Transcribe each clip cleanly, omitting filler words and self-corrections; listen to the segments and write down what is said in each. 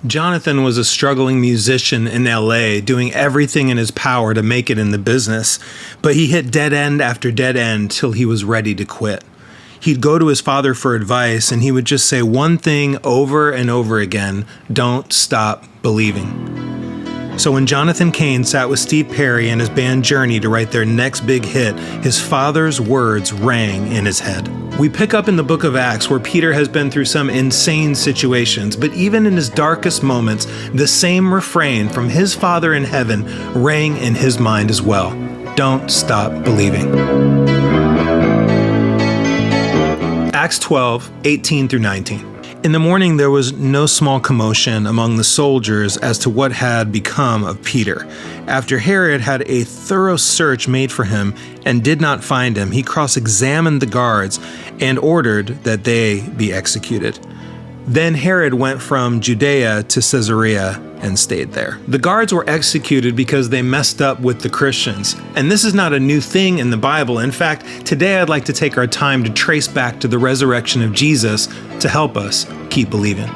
Jonathan was a struggling musician in LA, doing everything in his power to make it in the business, but he hit dead end after dead end till he was ready to quit. He'd go to his father for advice, and he would just say one thing over and over again: don't stop believing. So when Jonathan Cain sat with Steve Perry and his band Journey to write their next big hit, his father's words rang in his head. We pick up in the book of Acts where Peter has been through some insane situations, but even in his darkest moments, the same refrain from his Father in heaven rang in his mind as well: don't stop believing. Acts 12, 18 through 19. In the morning there was no small commotion among the soldiers as to what had become of Peter. After Herod had a thorough search made for him and did not find him, he cross-examined the guards and ordered that they be executed. Then Herod went from Judea to Caesarea and stayed there. The guards were executed because they messed up with the Christians. And this is not a new thing in the Bible. In fact, today I'd like to take our time to trace back to the resurrection of Jesus to help us keep believing.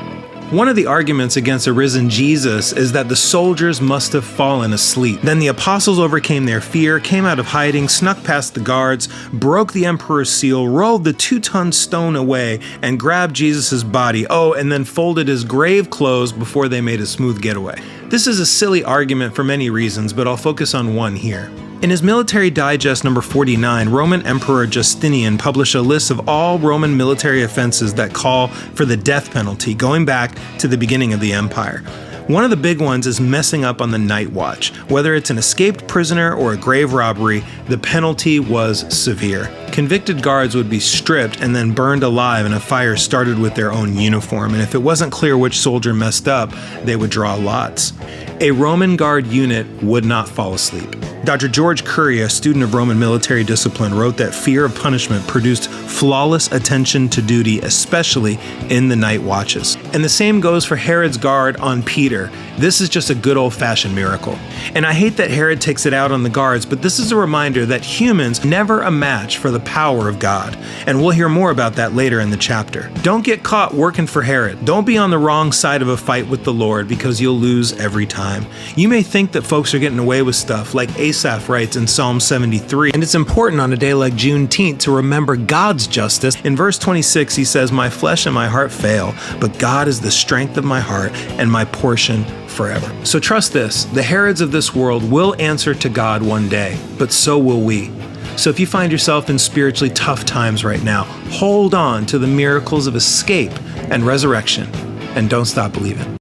One of the arguments against a risen Jesus is that the soldiers must have fallen asleep. Then the apostles overcame their fear, came out of hiding, snuck past the guards, broke the emperor's seal, rolled the 2-ton stone away, and grabbed Jesus' body. Oh, and then folded his grave clothes before they made a smooth getaway. This is a silly argument for many reasons, but I'll focus on one here. In his Military Digest number 49, Roman Emperor Justinian published a list of all Roman military offenses that call for the death penalty, going back to the beginning of the empire. One of the big ones is messing up on the night watch. Whether it's an escaped prisoner or a grave robbery, the penalty was severe. Convicted guards would be stripped and then burned alive in a fire started with their own uniform, and if it wasn't clear which soldier messed up, they would draw lots. A Roman guard unit would not fall asleep. Dr. George Curry, a student of Roman military discipline, wrote that fear of punishment produced flawless attention to duty, especially in the night watches. And the same goes for Herod's guard on Peter. This is just a good old-fashioned miracle. And I hate that Herod takes it out on the guards, but this is a reminder that humans never a match for the power of God. And we'll hear more about that later in the chapter. Don't get caught working for Herod. Don't be on the wrong side of a fight with the Lord, because you'll lose every time. You may think that folks are getting away with stuff, like Asaph writes in Psalm 73, and it's important on a day like Juneteenth to remember God's justice. In verse 26, he says, "My flesh and my heart fail, but God is the strength of my heart and my portion forever." So trust this, the Herods of this world will answer to God one day, but so will we. So if you find yourself in spiritually tough times right now, hold on to the miracles of escape and resurrection, and don't stop believing.